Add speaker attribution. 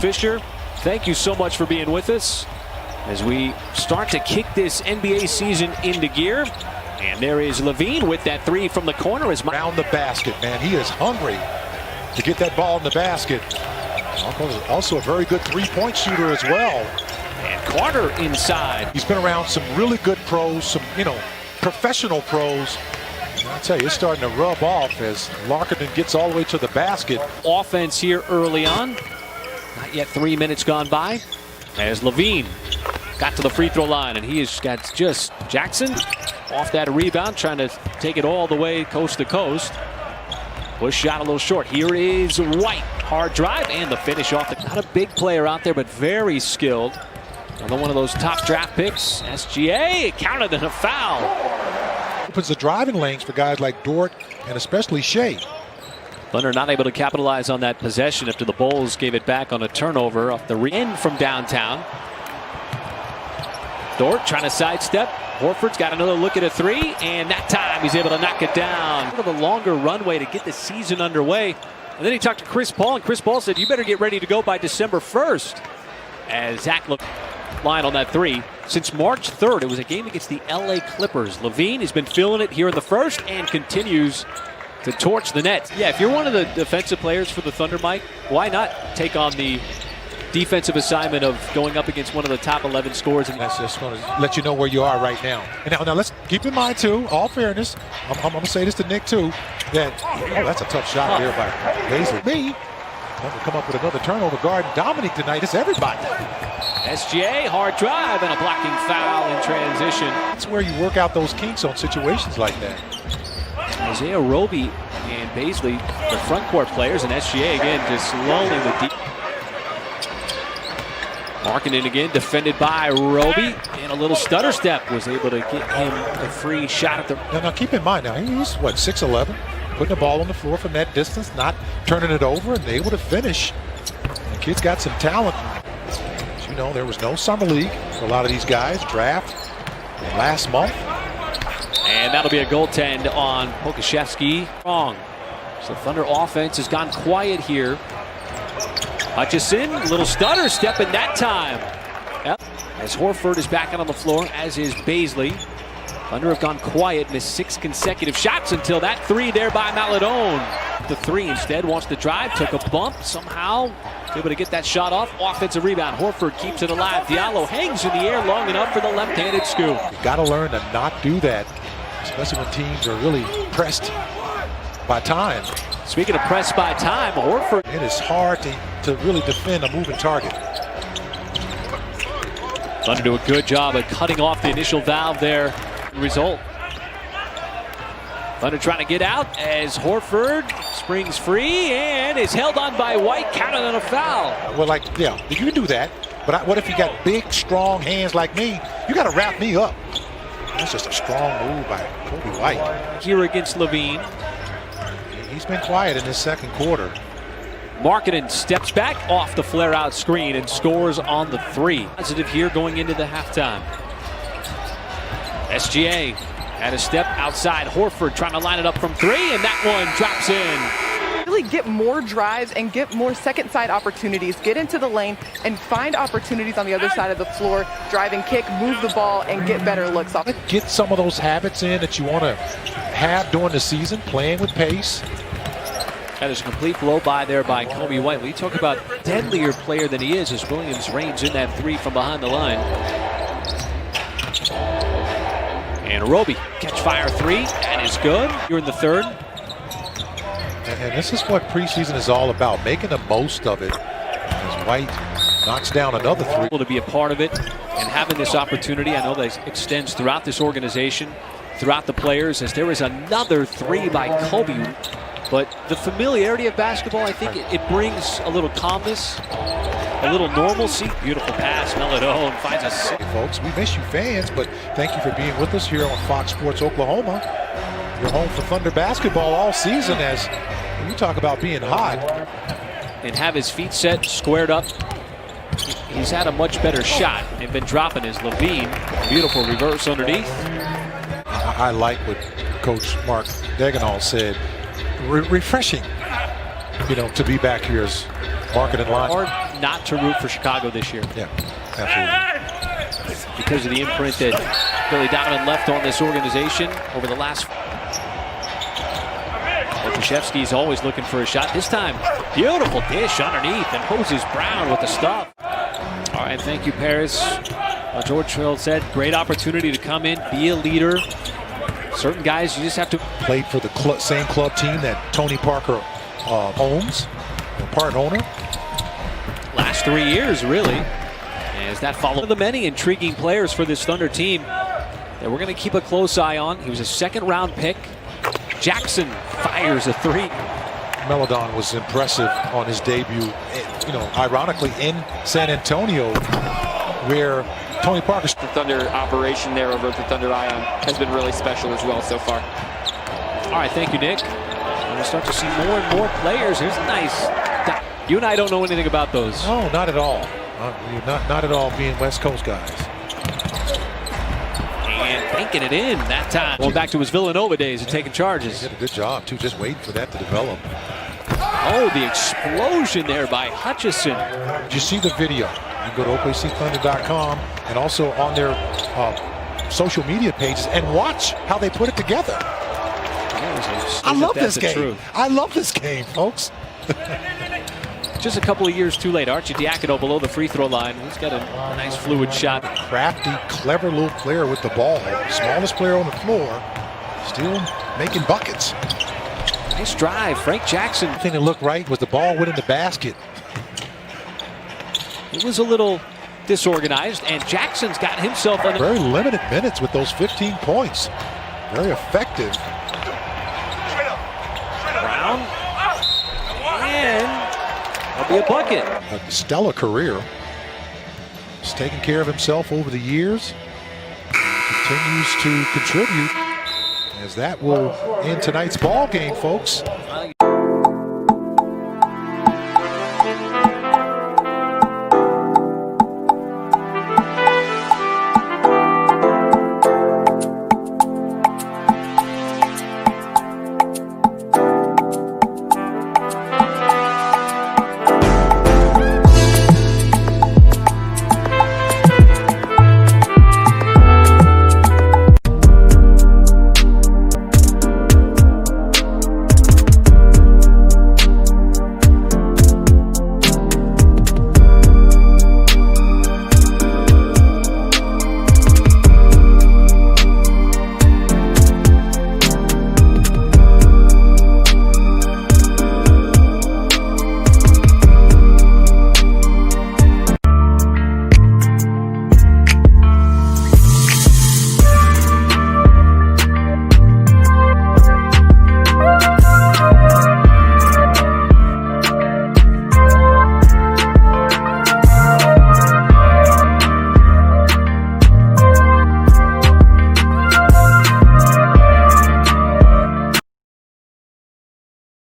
Speaker 1: Fisher, thank you so much for being with us as we start to kick this NBA season into gear. And there is Levine with that three from the corner.
Speaker 2: Around the basket, man. He is hungry to get that ball in the basket. Also a very good three-point shooter as well.
Speaker 1: And Carter inside.
Speaker 2: He's been around some really good pros, some, professional pros. And I'll tell you, it's starting to rub off as Larkin gets all the way to the basket.
Speaker 1: Offense here early on. Not yet 3 minutes gone by. As Levine got to the free throw line, and he has got just Jackson off that rebound, trying to take it all the way coast to coast. Push shot a little short. Here is White. Hard drive and the finish off. Not a big player out there, but very skilled. Another one of those top draft picks. SGA counted in a foul.
Speaker 2: Opens the driving lanes for guys like Dort and especially Shea.
Speaker 1: Thunder not able to capitalize on that possession after the Bulls gave it back on a turnover off the end from downtown. Dort trying to sidestep. Horford's got another look at a three, and that time he's able to knock it down. Sort of a longer runway to get the season underway. And then he talked to Chris Paul, and Chris Paul said, you better get ready to go by December 1st. As Zach looked line on that three. Since March 3rd, it was a game against the LA Clippers. Levine has been feeling it here in the first and continues to torch the net. Yeah, if you're one of the defensive players for the Thunder, Mike, why not take on the defensive assignment of going up against one of the top 11 scorers?
Speaker 2: That's just going to let you know where you are right now. And now let's keep in mind, too, all fairness, I'm going to say this to Nick, too, that, that's a tough shot there by Paisley. Me, I'm going to come up with another turnover guard. Dominic tonight, it's everybody.
Speaker 1: SGA, hard drive, and a blocking foul in transition.
Speaker 2: That's where you work out those kinks on situations like that.
Speaker 1: Isaiah Roby and Paisley, the front court players, and SGA again just slowly with deep. Markkanen again, defended by Roby, and a little stutter step was able to get him a free shot at the.
Speaker 2: Now keep in mind, now he's what, 6'11", putting the ball on the floor from that distance, not turning it over, and able to finish. The kid's got some talent. As you know, there was no summer league for a lot of these guys. Draft last month.
Speaker 1: And that'll be a goaltend on Pokashevsky. Wrong. So Thunder offense has gone quiet here. Hutchison, little stutter step in that time. Yep. As Horford is back out on the floor, as is Paisley. Thunder have gone quiet, missed 6 consecutive shots until that three there by Maledon. The three instead wants to drive, took a bump, somehow able to get that shot off. Offensive rebound, Horford keeps it alive. Diallo hangs in the air long enough for the left-handed scoop.
Speaker 2: You got to learn to not do that, especially when teams are really pressed by time.
Speaker 1: Speaking of pressed by time, Horford.
Speaker 2: It is hard to really defend a moving target.
Speaker 1: Thunder do a good job of cutting off the initial valve there. Result. Thunder trying to get out as Horford springs free and is held on by White, counted on a foul.
Speaker 2: Well, yeah, you can do that, but what if you got big, strong hands like me? You got to wrap me up. That's just a strong move by Kobe White.
Speaker 1: Here against Levine.
Speaker 2: He's been quiet in this second quarter.
Speaker 1: Markkanen steps back off the flare-out screen and scores on the three. Positive here going into the halftime. SGA had a step outside. Horford trying to line it up from three, and that one drops in.
Speaker 3: Really get more drives and get more second side opportunities. Get into the lane and find opportunities on the other side of the floor. Drive and kick, move the ball, and get better looks off.
Speaker 2: Get some of those habits in that you want to have during the season, playing with pace.
Speaker 1: That is a complete blow by there by Kobe White. We talk about deadlier player than he is as Williams reigns in that three from behind the line. And Roby, catch fire three, that is good. You're in the third.
Speaker 2: And this is what preseason is all about, making the most of it. As White knocks down another three.
Speaker 1: To be a part of it and having this opportunity, I know that extends throughout this organization, throughout the players, as there is another three by Kobe. But the familiarity of basketball, I think it brings a little calmness, a little normalcy. Beautiful pass, Maledon finds us.
Speaker 2: Hey folks, we miss you fans, but thank you for being with us here on Fox Sports Oklahoma. You're home for Thunder basketball all season as you talk about being hot.
Speaker 1: And have his feet set, squared up. He's had a much better shot and been dropping his Levine. Beautiful reverse underneath.
Speaker 2: I like what Coach Mark Dagenhall said. Refreshing, to be back here as Markkanen line.
Speaker 1: not to root for Chicago this year.
Speaker 2: Yeah, absolutely.
Speaker 1: Because of the imprint that Billy Donovan left on this organization over the last. Krzyzewski's always looking for a shot. This time, beautiful dish underneath, and Moses Brown with the stuff. All right, thank you, Paris. George Hill said, great opportunity to come in, be a leader. Certain guys, you just have to.
Speaker 2: Played for the same club team that Tony Parker owns, part owner.
Speaker 1: Last 3 years, really. As that followed one of the many intriguing players for this Thunder team that we're going to keep a close eye on. He was a second-round pick. Jackson fires a three.
Speaker 2: Melodon was impressive on his debut, ironically in San Antonio, where Tony Parker.
Speaker 4: The Thunder operation there over at the Thunder Ion has been really special as well so far.
Speaker 1: All right, thank you, Nick. And we'll start to see more and more players. Here's a nice. You and I don't know anything about those.
Speaker 2: No, not at all. Not at all, being West Coast guys.
Speaker 1: And banking it in that time. Going back to his Villanova days of taking charges.
Speaker 2: He did a good job, too, just waiting for that to develop.
Speaker 1: Oh, the explosion there by Hutchison.
Speaker 2: Did you see the video? You can go to OKCThunder.com and also on their social media pages and watch how they put it together. I love this game. I love this game, folks.
Speaker 1: Just a couple of years too late. Archie Diacono below the free throw line. He's got a nice fluid shot.
Speaker 2: Crafty, clever little player with the ball. Smallest player on the floor. Still making buckets.
Speaker 1: Nice drive. Frank Jackson.
Speaker 2: The thing that looked right was the ball went in the basket.
Speaker 1: It was a little disorganized, and Jackson's got himself on
Speaker 2: very limited minutes with those 15 points. Very effective.
Speaker 1: Brown. And that'll be a bucket.
Speaker 2: A stellar career. He's taken care of himself over the years. Continues to contribute, as that will end tonight's ball game, folks.